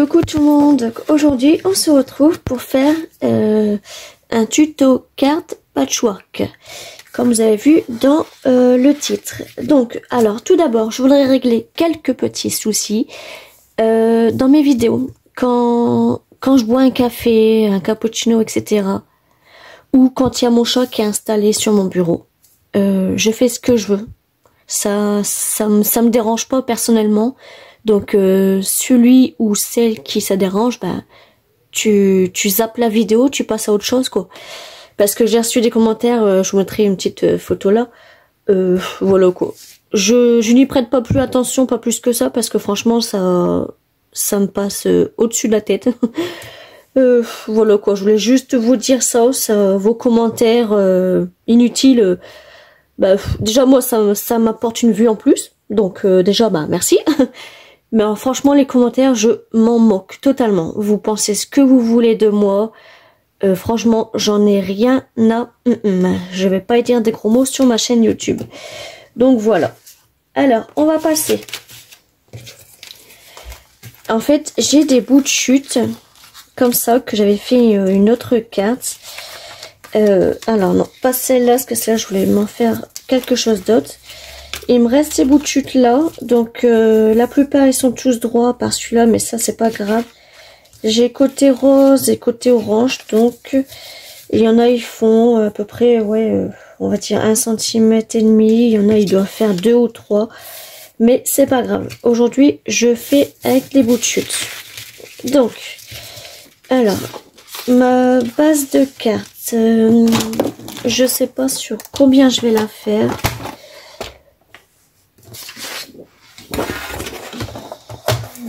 Coucou tout le monde, donc aujourd'hui on se retrouve pour faire un tuto carte patchwork, comme vous avez vu dans le titre. Donc alors tout d'abord je voudrais régler quelques petits soucis dans mes vidéos. Quand je bois un café, un cappuccino, etc. ou quand il y a mon chat qui est installé sur mon bureau, je fais ce que je veux. Ça me dérange pas personnellement. Donc celui ou celle qui ça dérange, ben tu zappes la vidéo, tu passes à autre chose quoi. Parce que j'ai reçu des commentaires, je vous mettrai une petite photo là. Voilà quoi. Je n'y prête pas plus attention, pas plus que ça, parce que franchement ça me passe au-dessus de la tête. Voilà quoi, je voulais juste vous dire ça vos commentaires inutiles. Bah, déjà moi ça m'apporte une vue en plus. Donc déjà bah merci. Mais alors, franchement, les commentaires, je m'en moque totalement. Vous pensez ce que vous voulez de moi. Franchement, j'en ai rien à... Je vais pas dire des gros mots sur ma chaîne YouTube. Donc voilà. Alors, on va passer. En fait, j'ai des bouts de chute. Comme ça, que j'avais fait une autre carte. Alors non, pas celle-là, parce que celle-là, je voulais m'en faire quelque chose d'autre. Il me reste ces bouts de chute là, donc la plupart ils sont tous droits par celui-là, mais ça c'est pas grave. J'ai côté rose et côté orange, donc il y en a ils font à peu près, ouais, on va dire 1,5 cm. Il y en a ils doivent faire 2 ou 3, mais c'est pas grave. Aujourd'hui je fais avec les bouts de chute. Donc, alors, ma base de cartes, je sais pas sur combien je vais la faire.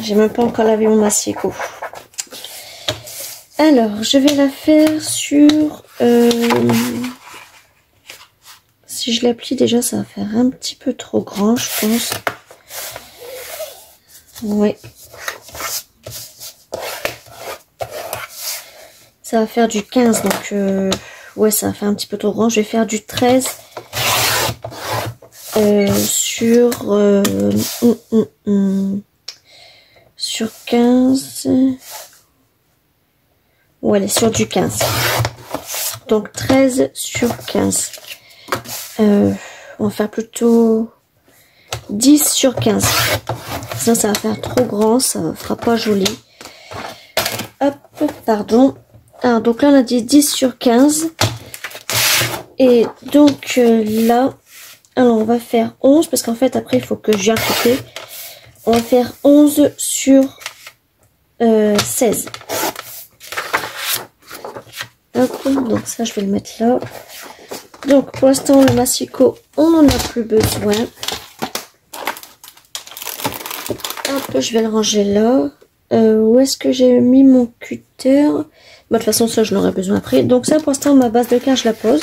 J'ai même pas encore lavé mon massicot. Alors, je vais la faire sur... si je l'applique déjà, ça va faire un petit peu trop grand, je pense. Ouais. Ça va faire du 15, donc... ouais, ça va faire un petit peu trop grand. Je vais faire du 13. Sur 15. Ouais, elle est sur du 15. Donc 13 sur 15. On va faire plutôt 10 sur 15. Ça va faire trop grand, ça fera pas joli. Hop, pardon. Alors, donc là, on a dit 10 sur 15. Et donc là, alors on va faire 11, parce qu'en fait, après, il faut que je vienne couper. On va faire 11 sur 16. Hop, donc ça, je vais le mettre là. Donc, pour l'instant, le massicot, on n'en a plus besoin. Hop, je vais le ranger là. Où est-ce que j'ai mis mon cutter? Bah, de toute façon, ça, je l'aurai besoin après. Donc ça, pour l'instant, ma base de carte, je la pose.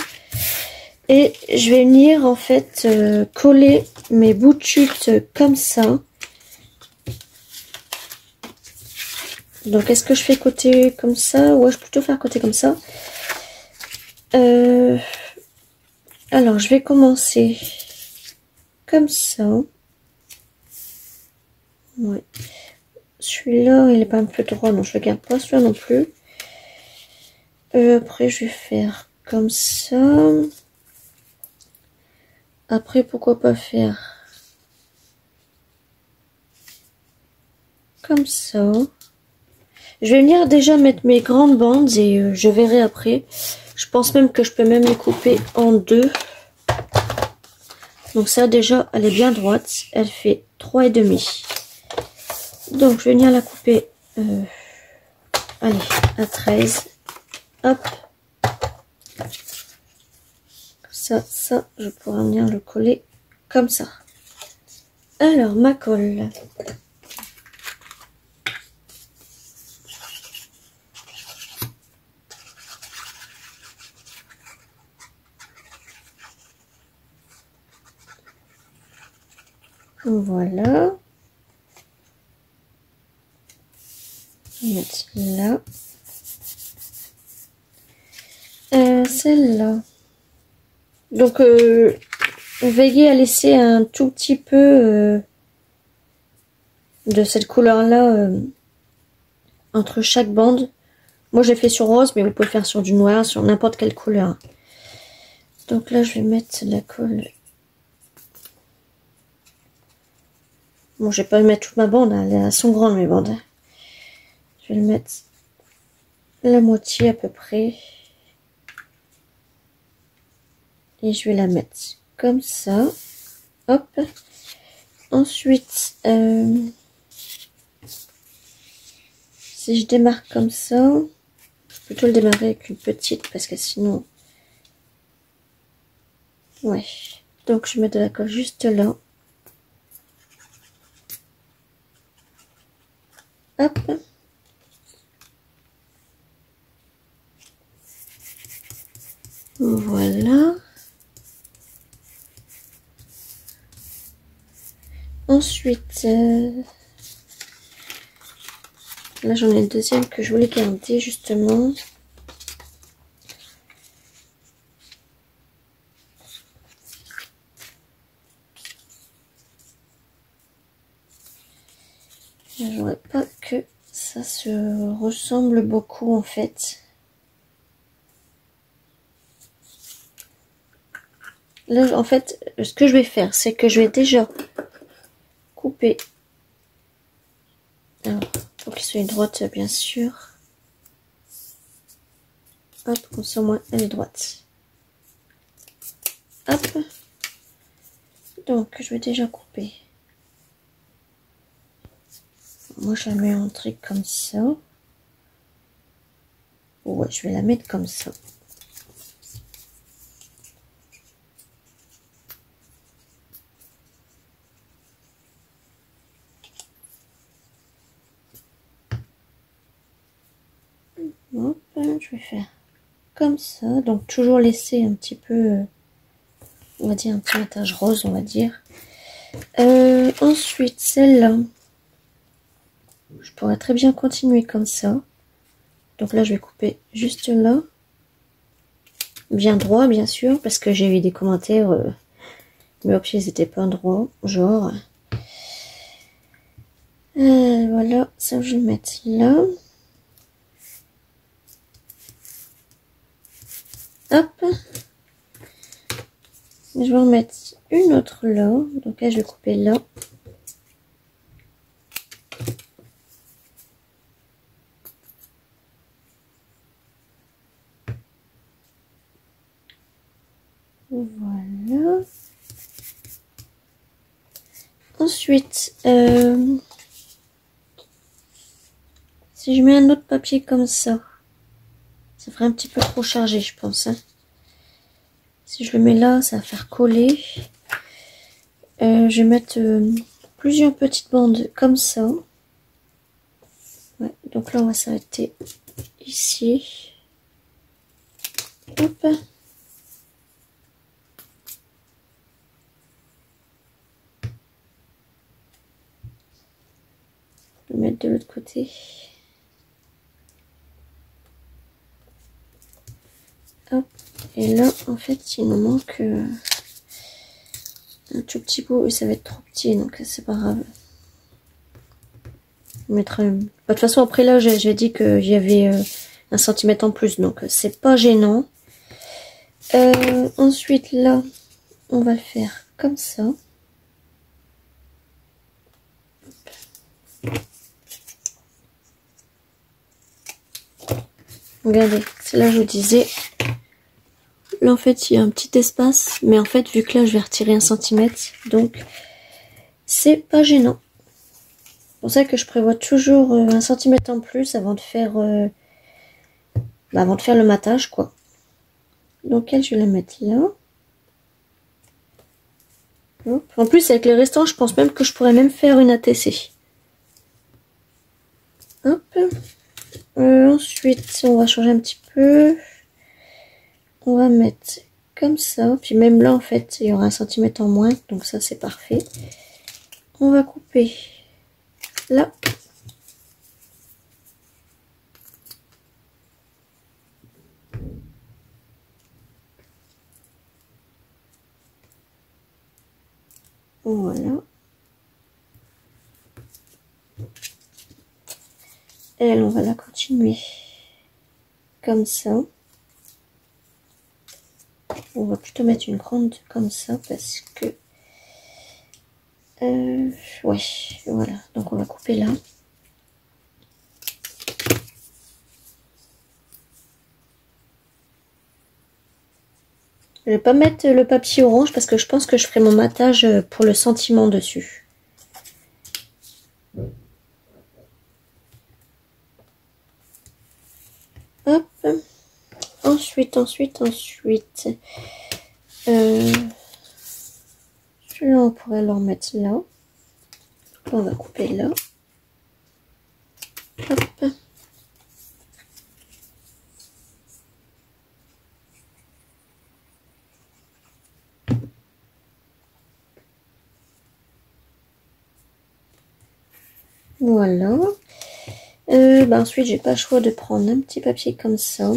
Et je vais venir, en fait, coller mes bouts de chute comme ça. Donc, est-ce que je fais côté comme ça? Ouais, je vais plutôt faire côté comme ça. Alors, je vais commencer comme ça. Ouais. Celui-là, il est pas un peu droit. Non, je le garde pas celui-là non plus. Après, je vais faire comme ça. Après, pourquoi pas faire comme ça. Je vais venir déjà mettre mes grandes bandes et je verrai après. Je pense même que je peux même les couper en deux. Donc ça déjà, elle est bien droite. Elle fait 3,5. Donc je vais venir la couper allez, à 13. Hop. Ça, je pourrais venir le coller comme ça. Alors, ma colle. Voilà. Je vais mettre là. Celle-là. Donc, veillez à laisser un tout petit peu de cette couleur-là entre chaque bande. Moi j'ai fait sur rose, mais vous pouvez faire sur du noir, sur n'importe quelle couleur. Donc là je vais mettre la colle. Bon, je vais pas mettre toute ma bande, hein. Elles sont grandes mes bandes. Je vais le mettre la moitié à peu près. Et je vais la mettre comme ça. Hop. Ensuite, si je démarre comme ça, je vais plutôt le démarrer avec une petite parce que sinon... Ouais. Donc je mets de la colle juste là. Hop. Voilà. Ensuite, là j'en ai une deuxième que je voulais garder justement. J'aurais pas que ça se ressemble beaucoup en fait. Là en fait ce que je vais faire c'est que je vais déjà couper. Alors pour qu'il soit droite bien sûr. Hop, comme ça au moins elle est droite. Hop. Donc je vais déjà couper. Moi je la mets en truc comme ça. Ouais, je vais la mettre comme ça. Hop, je vais faire comme ça. Donc toujours laisser un petit peu, on va dire un petit métage rose, on va dire. Ensuite, celle-là, je pourrais très bien continuer comme ça. Donc là, je vais couper juste là. Bien droit, bien sûr, parce que j'ai eu des commentaires, mais pieds ils étaient pas droits, genre. Voilà, ça je vais le mettre là. Hop. Je vais en mettre une autre là. Donc là, je vais couper là. Voilà. Ensuite, si je mets un autre papier comme ça ferait un petit peu trop chargé, je pense. Hein. Si je le mets là, ça va faire coller. Je vais mettre plusieurs petites bandes comme ça. Ouais, donc là, on va s'arrêter ici. Hop. Je vais mettre de l'autre côté. Hop. Et là, en fait, il me manque un tout petit bout. Et ça va être trop petit, donc c'est pas grave. Je mettrai... De toute façon, après là, j'ai dit qu'il y avait 1 centimètre en plus, donc c'est pas gênant. Ensuite, là, on va le faire comme ça. Regardez, c'est là je vous disais. Là en fait il y a un petit espace, mais en fait vu que là je vais retirer 1 centimètre, donc c'est pas gênant. C'est pour ça que je prévois toujours 1 centimètre en plus avant de faire le matage quoi. Donc elle je vais la mettre là. Hop. En plus avec les restants je pense même que je pourrais même faire une ATC. Hop. Ensuite on va changer un petit peu. On va mettre comme ça. Puis même là, en fait, il y aura 1 centimètre en moins. Donc ça, c'est parfait. On va couper là. Voilà. elle, on va la continuer comme ça. On va plutôt mettre une grande comme ça parce que... ouais, voilà. Donc on va couper là. Je vais pas mettre le papier orange parce que je pense que je ferai mon matage pour le sentiment dessus. Hop. Ensuite. Celui-là, on pourrait le remettre là. On va couper là. Hop. Voilà. Ensuite, j'ai pas le choix de prendre un petit papier comme ça.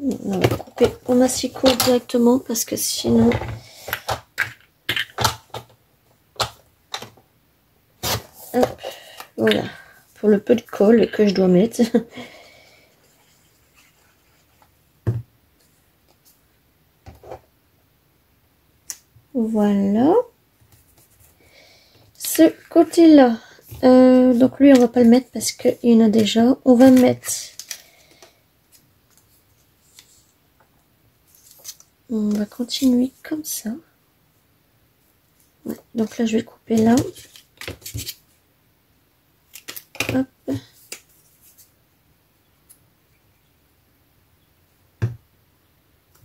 On va couper au massicot directement parce que sinon... Hop, voilà. Pour le peu de colle que je dois mettre. Voilà. Ce côté-là. Donc lui, on va pas le mettre parce qu'il y en a déjà. On va mettre... On va continuer comme ça. Ouais, donc là, je vais le couper là. Hop.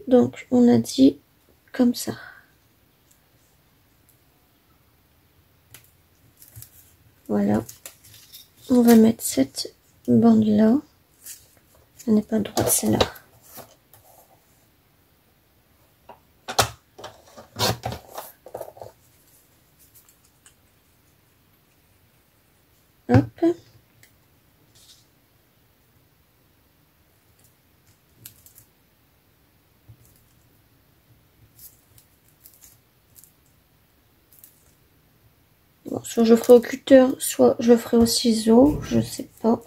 Donc, on a dit comme ça. Voilà. On va mettre cette bande là. Elle n'est pas droite, celle-là. Hop. Bon, soit je ferai au cutter, soit je ferai au ciseau, je sais pas.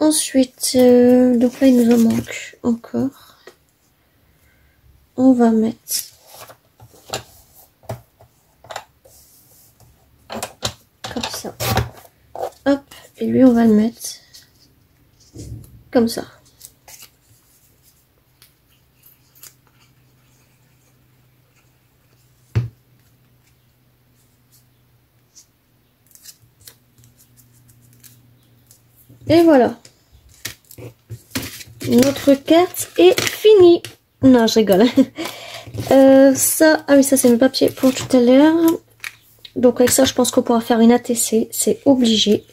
Ensuite, donc là il nous en manque encore. On va mettre comme ça. Hop, et lui on va le mettre comme ça. Et voilà. Notre carte est finie. Non, je rigole. Ça, ah oui, ça c'est mes papiers pour tout à l'heure. Donc avec ça, je pense qu'on pourra faire une ATC. C'est obligé.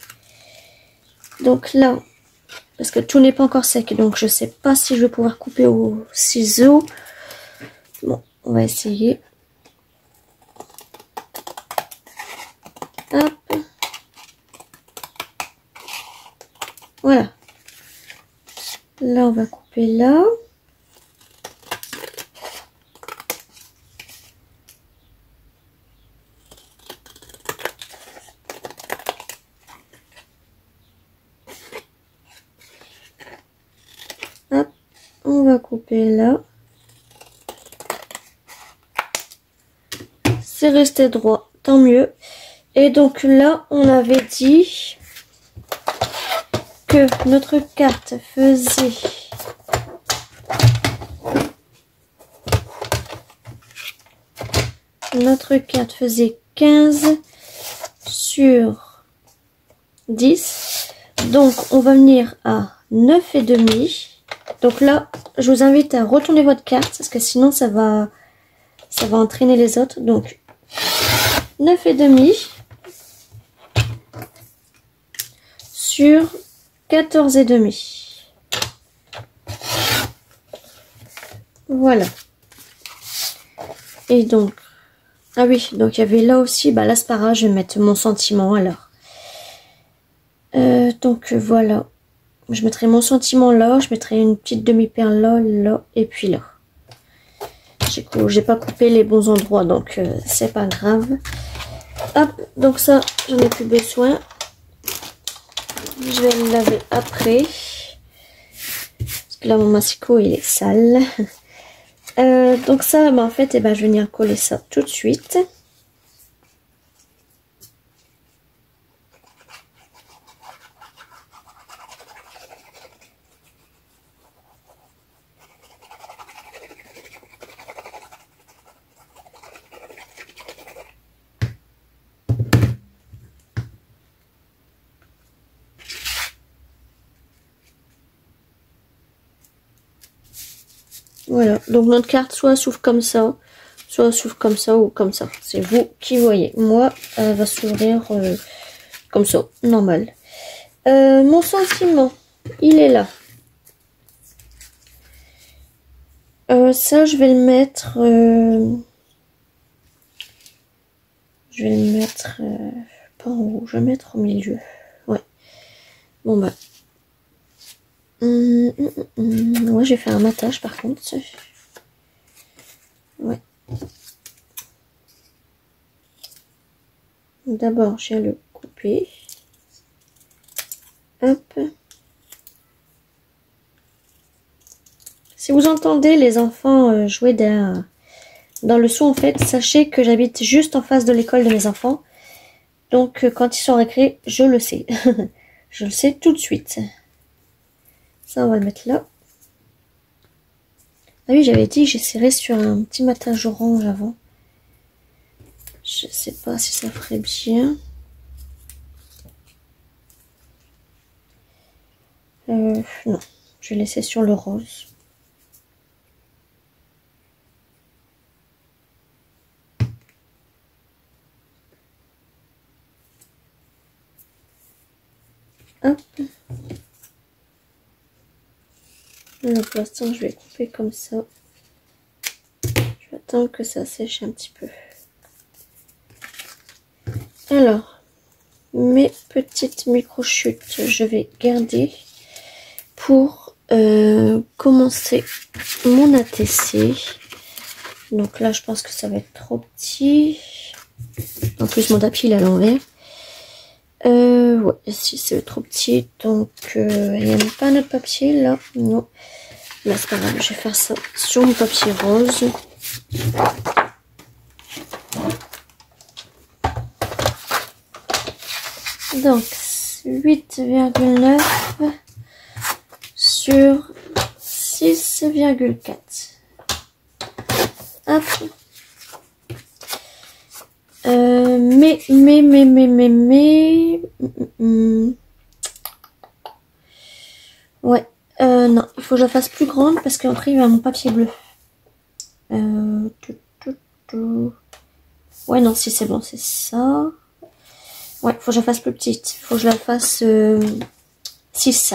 Donc là, parce que tout n'est pas encore sec, donc je sais pas si je vais pouvoir couper au ciseau. Bon, on va essayer. Hop. Voilà. Là, on va couper là. Hop, on va couper là. C'est resté droit, tant mieux. Et donc là, on avait dit que notre carte faisait notre carte faisait 15 sur 10. Donc on va venir à 9,5. Donc là, je vous invite à retourner votre carte parce que sinon ça va entraîner les autres. Donc 9,5 sur 14,5. Voilà. Et donc, ah oui, donc il y avait là aussi, l'asparagus, je vais mettre mon sentiment alors. Donc voilà. Je mettrai mon sentiment là, je mettrai une petite demi-perle là, là, et puis là. J'ai pas coupé les bons endroits, donc c'est pas grave. Hop, donc ça, j'en ai plus besoin. Je vais le laver après. Parce que là, mon massicot, il est sale. Donc ça, en fait, je vais venir coller ça tout de suite. Voilà, donc notre carte soit s'ouvre comme ça, soit s'ouvre comme ça ou comme ça. C'est vous qui voyez. Moi, elle va s'ouvrir comme ça, normal. Mon sentiment, il est là. Ça, je vais le mettre... je vais le mettre... pas en haut, je vais le mettre au milieu. Ouais. Bon, bah... Ouais, j'ai fait un matage par contre. Ouais. D'abord, je vais le couper. Hop. Si vous entendez les enfants jouer dans le son, en fait, sachez que j'habite juste en face de l'école de mes enfants. Donc, quand ils sont en récré, je le sais. Je le sais tout de suite. Ça, on va le mettre là. Ah oui, j'avais dit que j'essaierais sur un petit matage orange avant. Je sais pas si ça ferait bien. Non, je vais laisser sur le rose. Hop. Là, pour l'instant, je vais couper comme ça. Je vais attendre que ça sèche un petit peu. Alors, mes petites micro-chutes, je vais garder pour commencer mon ATC. Donc là, je pense que ça va être trop petit. En plus, mon tapis, il est à l'envers. Ouais, si c'est trop petit, donc il n'y a pas notre papier là. Non, là c'est pas grave, je vais faire ça sur mon papier rose. Donc 8,9 sur 6,4. Hop. Ouais, non, il faut que je la fasse plus grande parce qu'après il y a mon papier bleu. Ouais, non, si c'est bon, c'est ça. Ouais, faut que je la fasse plus petite. Faut que je la fasse 6.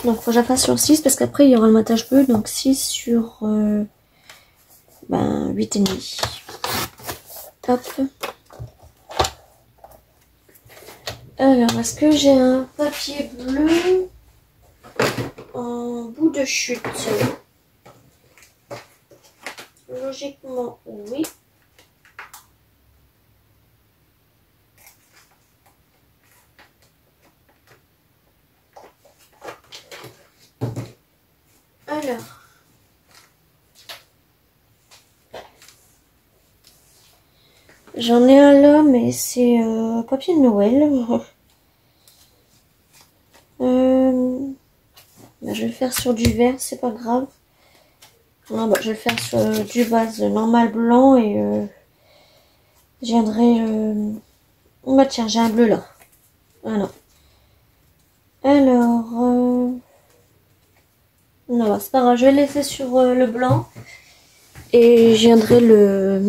Donc, faut que je la fasse sur 6 parce qu'après il y aura le matage bleu. Donc 6 sur 8,5. Hop. Alors, est-ce que j'ai un papier bleu en bout de chute? Logiquement, oui. Alors. J'en ai un là, mais c'est papier de Noël. Je vais le faire sur du vert, c'est pas grave. Non, je vais le faire sur du base normal blanc et je viendrai... tiens, j'ai un bleu là. Voilà. Alors... non, c'est pas grave, je vais le laisser sur le blanc. Et je viendrai le...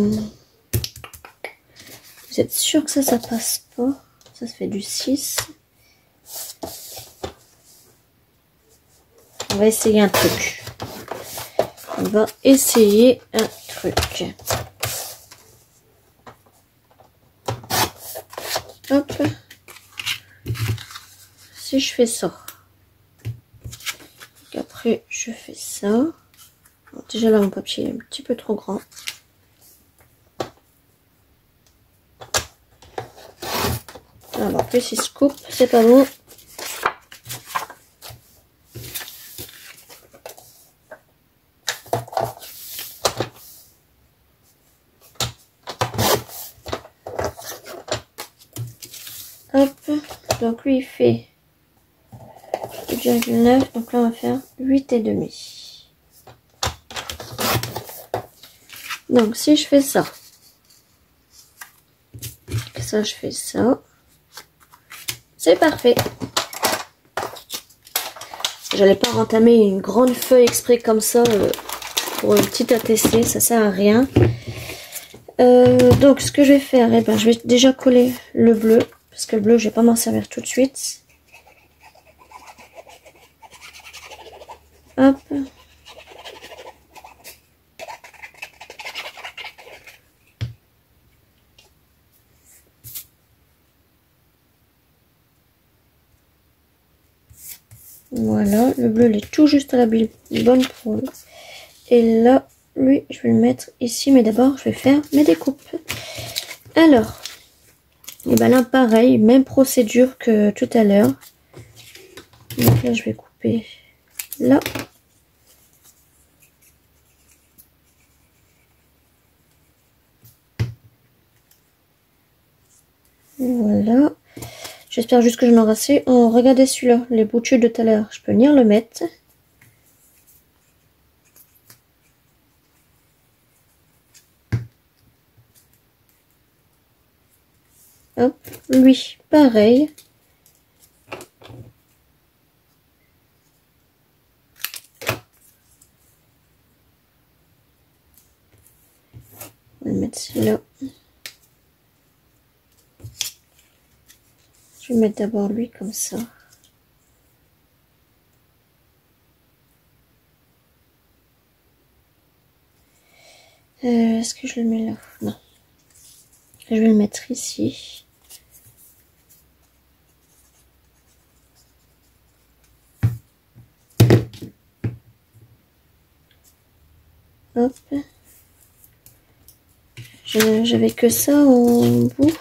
Vous êtes sûr que ça passe pas? Ça se fait du 6. On va essayer un truc. On va essayer un truc. Hop. Si je fais ça. Et après, je fais ça. Bon, déjà là, mon papier est un petit peu trop grand. Alors, en plus, il se coupe, c'est pas bon. Hop, donc lui il fait 8,9, donc là on va faire 8,5. Donc si je fais ça, je fais ça, c'est parfait. J'allais pas entamer une grande feuille exprès comme ça pour une petite ATC, ça sert à rien. Donc ce que je vais faire, eh ben, je vais déjà coller le bleu, parce que le bleu je vais pas m'en servir tout de suite. Hop. Voilà, le bleu il est tout juste à la bonne pour lui. Et là, lui, je vais le mettre ici, mais d'abord je vais faire mes découpes. Alors, et ben là pareil, même procédure que tout à l'heure. Donc là je vais couper là. Voilà. J'espère juste que j'en aurai assez. Oh, regardez celui-là, les boutures de tout à l'heure. Je peux venir le mettre. Hop, lui, pareil. On va le mettre là. Je vais mettre d'abord lui comme ça. Est-ce que je le mets là? Non. Je vais le mettre ici. Hop. J'avais que ça en bout.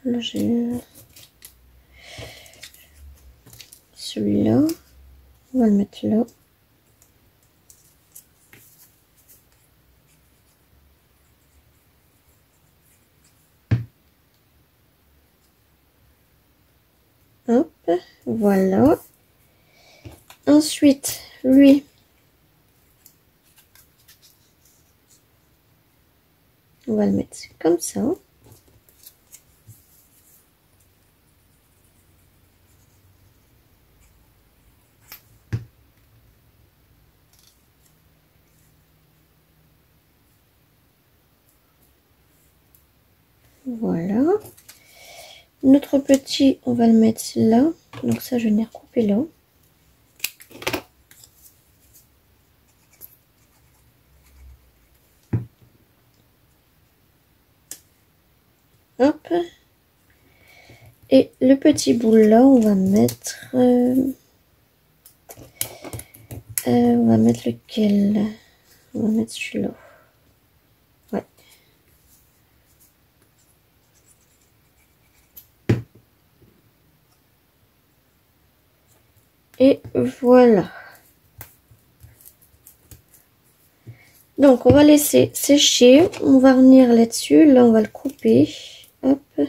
Là j'ai celui-là. On va le mettre là. Hop, voilà. Ensuite, lui, on va le mettre comme ça. Voilà. Notre petit, on va le mettre là. Donc ça, je vais venir couper là. Hop. Et le petit bout là, on va mettre... on va mettre lequel? On va mettre celui-là. Ouais. Et voilà. Donc, on va laisser sécher. On va venir là-dessus. Là, on va le couper. Hop. Là,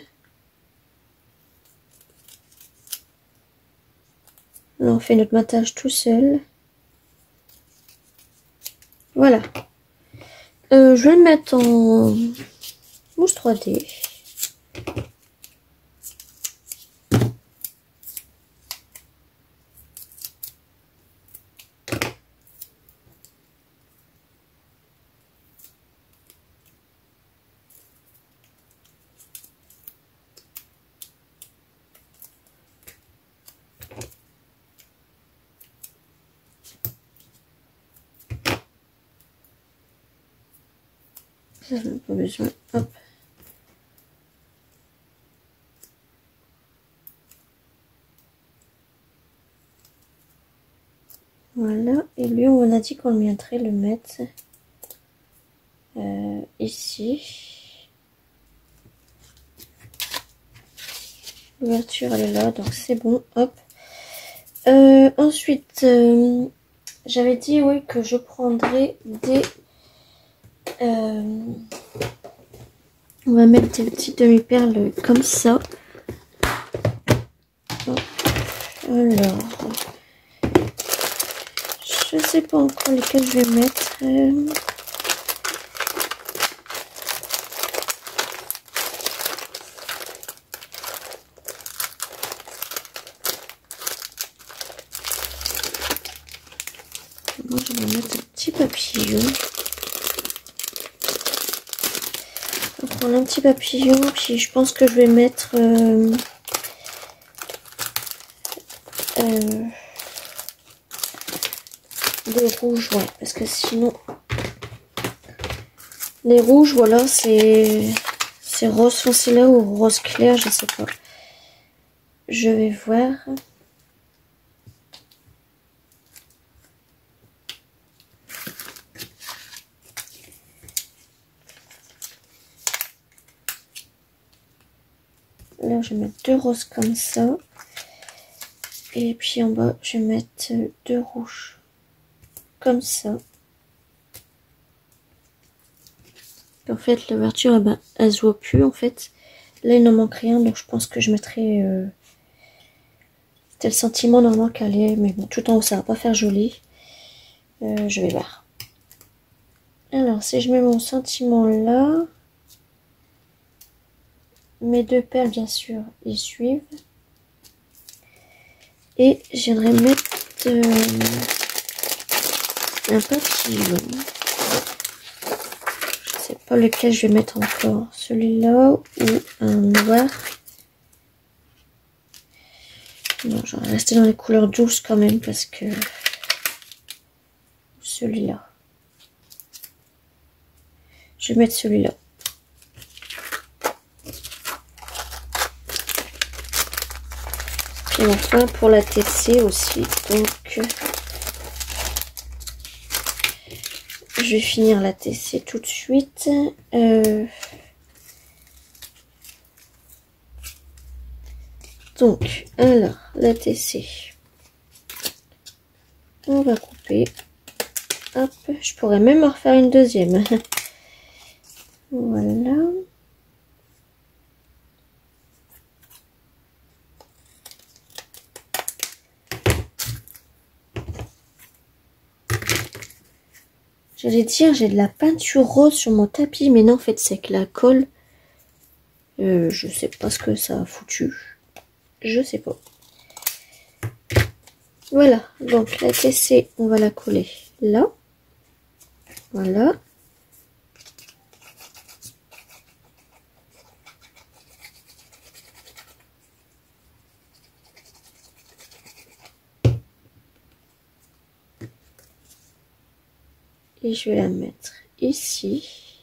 on fait notre matage tout seul. Voilà. Je vais le mettre en mousse 3D. Ça, j'en ai pas besoin. Hop. Voilà. Et lui, on a dit qu'on viendrait le mettre ici. L'ouverture elle est là, donc c'est bon, hop. Ensuite, j'avais dit oui que je prendrais des... on va mettre des petites demi-perles comme ça. Hop. Alors, je sais pas encore lesquelles je vais mettre. Moi, je vais mettre un petit papillon. Je vais prendre un petit papillon, puis je pense que je vais mettre des rouges, ouais, parce que sinon les rouges, voilà, c'est rose foncé là ou rose clair, je sais pas. Je vais voir. Là, je vais mettre 2 roses comme ça. Et puis en bas, je vais mettre 2 rouges. Comme ça. En fait, l'ouverture, eh ben, elle se voit plus, en fait. Là, il n'en manque rien, donc je pense que je mettrai... C'était le sentiment normalement qu'elle est, mais bon, tout en haut, ça va pas faire joli. Je vais voir. Alors, si je mets mon sentiment là... Mes 2 perles, bien sûr, ils suivent. Et j'aimerais mettre un papillon. Je sais pas lequel je vais mettre encore. Celui-là ou un noir. Non, je vais rester dans les couleurs douces quand même parce que... Celui-là. Je vais mettre celui-là. Et enfin pour la TC aussi, donc je vais finir la TC tout de suite. Donc, alors, la TC, on va couper. Hop, je pourrais même en refaire une deuxième. Voilà. J'allais dire, j'ai de la peinture rose sur mon tapis, mais non, en fait, c'est que la colle. Je sais pas ce que ça a foutu. Je sais pas. Voilà, donc la TC, on va la coller là. Voilà. Et je vais la mettre ici.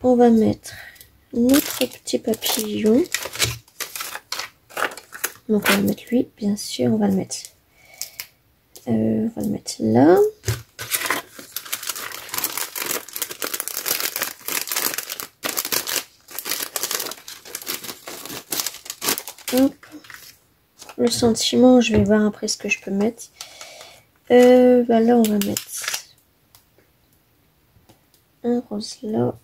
On va mettre notre petit papillon. Donc on va mettre lui, bien sûr, on va le mettre. Là. Hop. Le sentiment, je vais voir après ce que je peux mettre. Bah là, on va mettre un rose là,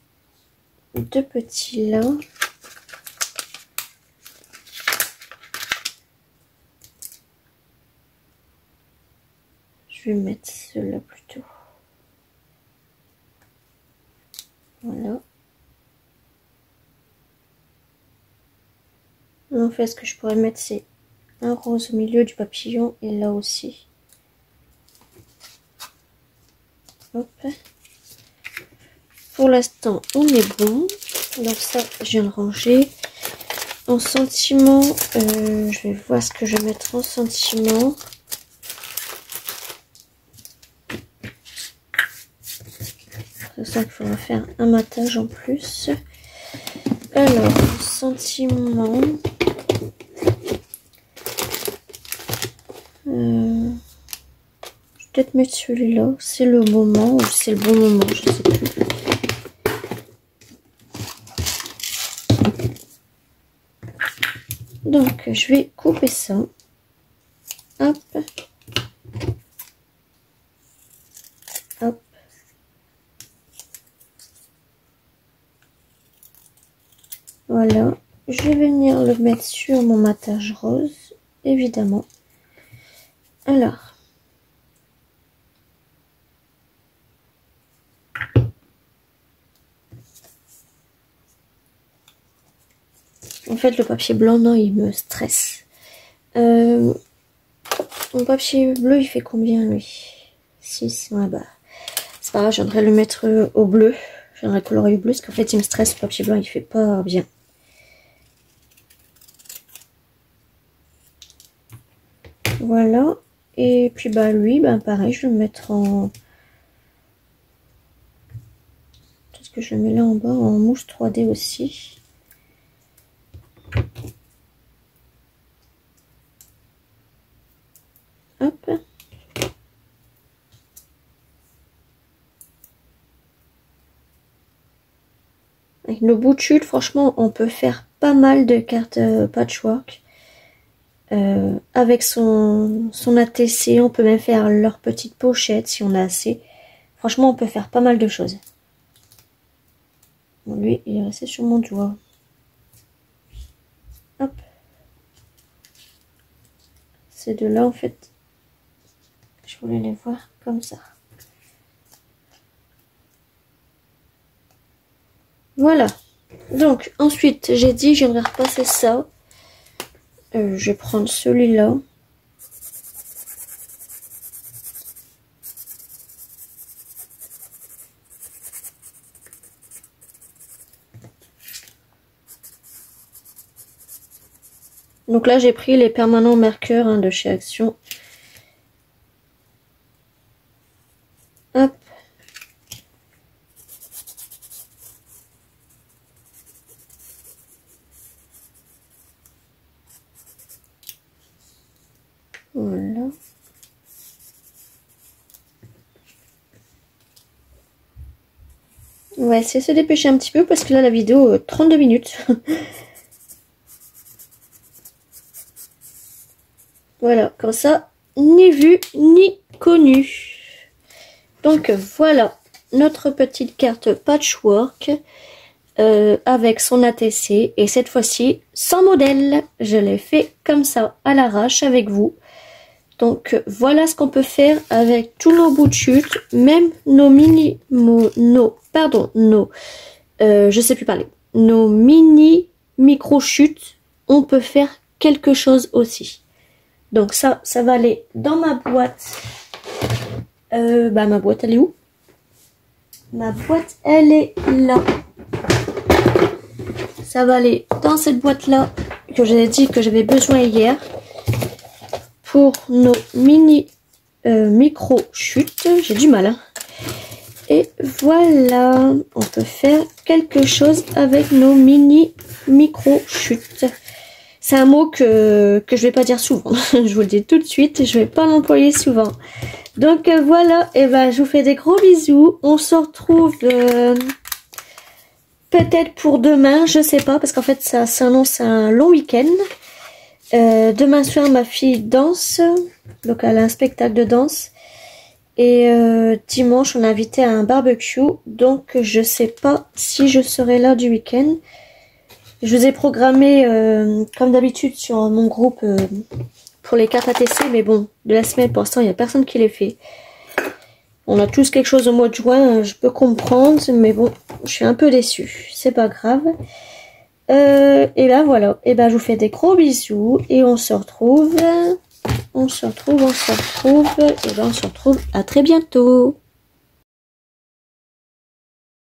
2 petits là. Je vais mettre ceux-là plutôt. Voilà. En fait, ce que je pourrais mettre, c'est un rose au milieu du papillon et là aussi. Hop. Pour l'instant, on est bon. Donc ça, je viens de ranger. En sentiment, je vais voir ce que je vais mettre en sentiment. C'est ça qu'il faudra faire un matage en plus. Alors, sentiment. Je vais peut-être mettre celui-là. C'est le moment ou c'est le bon moment, je sais plus. Donc je vais couper ça. Hop. Hop. Voilà. Je vais venir le mettre sur mon matage rose, évidemment. Alors. En fait, le papier blanc, non, il me stresse. Mon papier bleu, il fait combien, lui? 6, ouais, bah, c'est pas grave, je viendrai le mettre au bleu. Je viendrai colorier au bleu, parce qu'en fait, il me stresse, le papier blanc, il fait pas bien. Voilà. Et puis, bah, lui, bah, pareil, je vais le mettre en... Peut-être que je le mets là en bas, en mousse 3D aussi. Hop. Avec nos bouts de chute, franchement, on peut faire pas mal de cartes patchwork. Avec son ATC, on peut même faire leur petite pochette si on a assez. Franchement, on peut faire pas mal de choses. Bon, lui, il est resté sur mon doigt. Hop. Ces deux-là, en fait, je voulais les voir comme ça. Voilà. Donc, ensuite, j'ai dit, je viendrai repasser ça. Je vais prendre celui-là. Donc là, j'ai pris les permanents marqueurs hein, de chez Action. Hop. Voilà. On va essayer de se dépêcher un petit peu parce que là, la vidéo, 32 minutes. Voilà, comme ça, ni vu, ni connu. Donc voilà, notre petite carte patchwork avec son ATC. Et cette fois-ci, sans modèle. Je l'ai fait comme ça, à l'arrache avec vous. Donc voilà ce qu'on peut faire avec tous nos bouts de chute, même nos je sais plus parler, nos mini micro-chutes, on peut faire quelque chose aussi. Donc ça va aller dans ma boîte. Ma boîte, elle est où? Ma boîte, elle est là. Ça va aller dans cette boîte-là que j'ai dit que j'avais besoin hier pour nos mini micro-chutes. J'ai du mal, hein. Et voilà, on peut faire quelque chose avec nos mini micro-chutes. C'est un mot que je vais pas dire souvent. Je vous le dis tout de suite, je vais pas l'employer souvent. Donc voilà, et ben je vous fais des gros bisous. On se retrouve peut-être pour demain, je sais pas, parce qu'en fait ça s'annonce un long week-end. Demain soir, ma fille danse, donc elle a un spectacle de danse. Et dimanche, on a invité à un barbecue, donc je sais pas si je serai là du week-end. Je vous ai programmé, comme d'habitude, sur mon groupe pour les cartes ATC, mais bon, de la semaine, pour l'instant, il n'y a personne qui les fait. On a tous quelque chose au mois de juin, je peux comprendre, mais bon, je suis un peu déçue. C'est pas grave. Et ben voilà, et ben je vous fais des gros bisous, et on se retrouve, et ben on se retrouve à très bientôt.